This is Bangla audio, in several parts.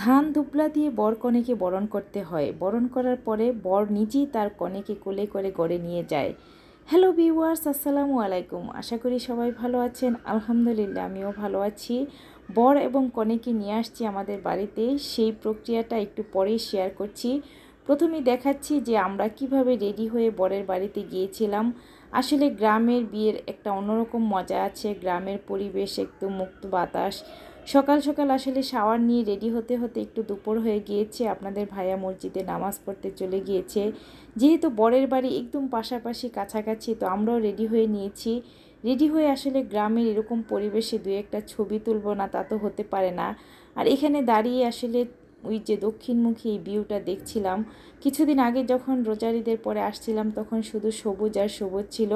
ধান দুবলা দিয়ে বর কনেকে বরণ করতে হয়। বরণ করার পরে বর নিজেই তার কনেকে কোলে করে গড়ে নিয়ে যায়। হ্যালো ভিউয়ার্স, আসসালামু আলাইকুম। আশা করি সবাই ভালো আছেন। আলহামদুলিল্লাহ আমিও ভালো আছি। বর এবং কনেকে নিয়ে আসছি আমাদের বাড়িতে, সেই প্রক্রিয়াটা একটু পরেই শেয়ার করছি। প্রথমেই দেখাচ্ছি যে আমরা কিভাবে রেডি হয়ে বরের বাড়িতে গিয়েছিলাম। আসলে গ্রামের বিয়ের একটা অন্যরকম মজা আছে। গ্রামের পরিবেশ, একটু মুক্ত বাতাস। সকাল সকাল আসলে শাওয়ার নিয়ে রেডি হতে হতে একটু দুপুর হয়ে গিয়েছে। আপনাদের ভাইয়া মসজিদে নামাজ পড়তে চলে গিয়েছে। যেহেতু বরের বাড়ি একদম পাশাপাশি কাছাকাছি, তো আমরাও রেডি হয়ে নিয়েছি। রেডি হয়ে আসলে গ্রামের এরকম পরিবেশে দু একটা ছবি তুলবো না তা তো হতে পারে না। আর এখানে দাঁড়িয়ে আসলে ওই যে দক্ষিণমুখী এই ভিউটা দেখছিলাম। কিছুদিন আগে যখন রোজার ঈদের পরে আসছিলাম তখন শুধু সবুজ আর সবুজ ছিল।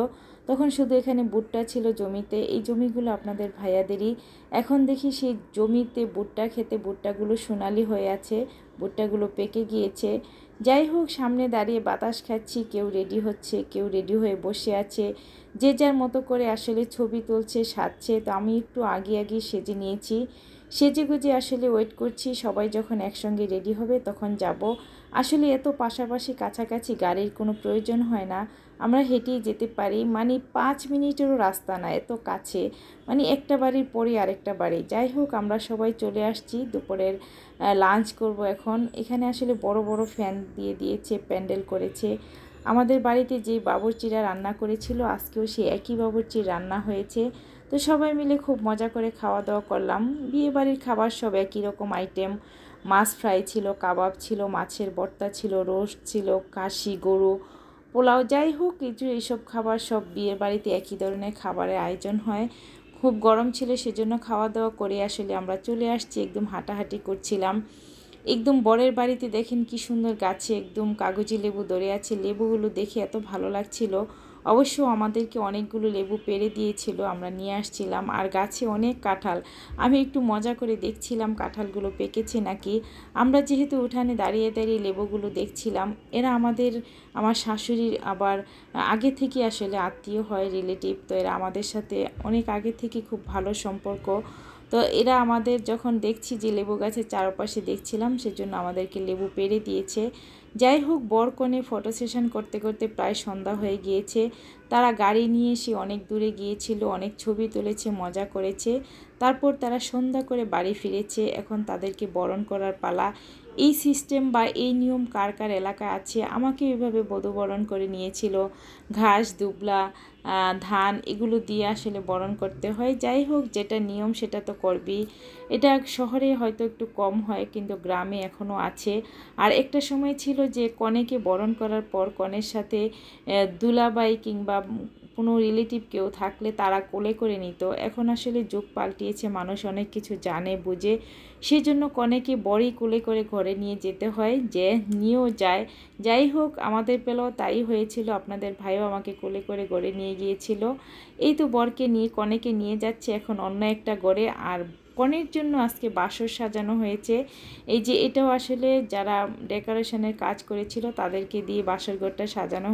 তখন শুধু এখানে ভুট্টা ছিল জমিতে। এই জমিগুলো আপনাদের ভাইয়াদেরই। এখন দেখি সেই জমিতে ভুট্টা খেতে ভুট্টাগুলো সোনালি হয়ে আছে, ভুট্টাগুলো পেকে গিয়েছে। যাই হোক, সামনে দাঁড়িয়ে বাতাস খাচ্ছি, কেউ রেডি হচ্ছে, কেউ রেডি হয়ে বসে আছে। যে যার মতো করে আসলে ছবি তুলছে, সাজছে। তো আমি একটু আগে আগে সেজে নিয়েছি। সেজেগুজে আসলে ওয়েট করছি, সবাই যখন একসঙ্গে রেডি হবে তখন যাব। আসলে এত পাশাপাশি কাছাকাছি গাড়ির কোনো প্রয়োজন হয় না, আমরা হেঁটেই যেতে পারি। মানে 5 মিনিটেরও রাস্তা না, এত কাছে। মানে একটা বাড়ির পরে আরেকটা বাড়ি। যাই হোক, আমরা সবাই চলে আসছি। দুপুরের লাঞ্চ করব এখন। এখানে আসলে বড় বড় ফ্যান দিয়ে দিয়েছে, প্যান্ডেল করেছে। আমাদের বাড়িতে যে বাবুর্চিরা রান্না করেছিল আজকেও সেই একই বাবুর্চির রান্না হয়েছে। তো সবাই মিলে খুব মজা করে খাওয়া দাওয়া করলাম। বিয়েবাড়ির খাবার সব একই রকম আইটেম। মাছ ফ্রাই ছিল, কাবাব ছিল, মাছের ভর্তা ছিল, রোস্ট ছিল, খাসি, গরু, পোলাও। যাই হোক, এইসব খাবার সব বিয়ের বাড়িতে একই ধরনের খাবারের আয়োজন হয়। খুব গরম ছিল, সেজন্য খাওয়া দাওয়া করে আসলে আমরা চলে আসছি। একদম হাঁটাহাঁটি করছিলাম। একদম বরের বাড়িতে দেখেন কি সুন্দর গাছে একদম কাগজি লেবু ধরে আছে। লেবুগুলো দেখে এত ভালো লাগছিল। অবশ্য আমাদেরকে অনেকগুলো লেবু পেড়ে দিয়েছিল, আমরা নিয়ে আসছিলাম। আর গাছে অনেক কাঁঠাল। আমি একটু মজা করে দেখছিলাম কাঁঠালগুলো পেকেছে নাকি। আমরা যেহেতু উঠানে দাঁড়িয়ে দাঁড়িয়ে লেবুগুলো দেখছিলাম। এরা আমার শাশুড়ির আবার আগে থেকে আসলে আত্মীয় হয়, রিলেটিভ। তো এরা আমাদের সাথে অনেক আগে থেকে খুব ভালো সম্পর্ক। তো এরা আমাদের যখন দেখছি যে লেবু গাছের চারপাশে দেখছিলাম, সেজন্য আমাদেরকে লেবু পেড়ে দিয়েছে। যাই হোক, বর কনে ফটো সেশন করতে করতে প্রায় সন্ধ্যা হয়ে গিয়েছে। তারা গাড়ি নিয়ে এসে অনেক দূরে গিয়েছিল, অনেক ছবি তুলেছে, মজা করেছে। তারপর তারা সন্ধ্যা করে বাড়ি ফিরেছে। এখন তাদেরকে বরণ করার পালা। এই সিস্টেম বা এই নিয়ম কার কার এলাকায় আছে? আমাকে এভাবে বধূবরণ করে নিয়েছিল। ঘাস, দুবলা, ধান এগুলো দিয়ে আসলে বরণ করতে হয়। যাই হোক, যেটা নিয়ম সেটা তো করবি। এটা শহরে হয়তো একটু কম হয়, কিন্তু গ্রামে এখনও আছে। আর একটা সময় ছিল যে কনেকে বরণ করার পর কনের সাথে দুলাবাই কিংবা কোনো রিলেটিভ কেউ থাকলে তারা কোলে করে নিত। এখন আসলে যুগ পাল্টিয়েছে, মানুষ অনেক কিছু জানে বুঝে, সেই জন্য কনেকে বরই কোলে করে ঘরে নিয়ে যেতে হয়, যে নিয়েও যায়। যাই হোক, আমাদের পেলেও তাই হয়েছিল। আপনাদের ভাইও আমাকে কোলে করে ঘরে নিয়ে গিয়েছিল। এই তো বরকে নিয়ে কনেকে নিয়ে যাচ্ছে এখন অন্য একটা ঘরে। আর কনের জন্য আজকে বাসর সাজানো হয়েছে। এই যে এটাও আসলে যারা ডেকোরেশনের কাজ করেছিল তাদেরকে দিয়ে বাসর ঘরটা সাজানো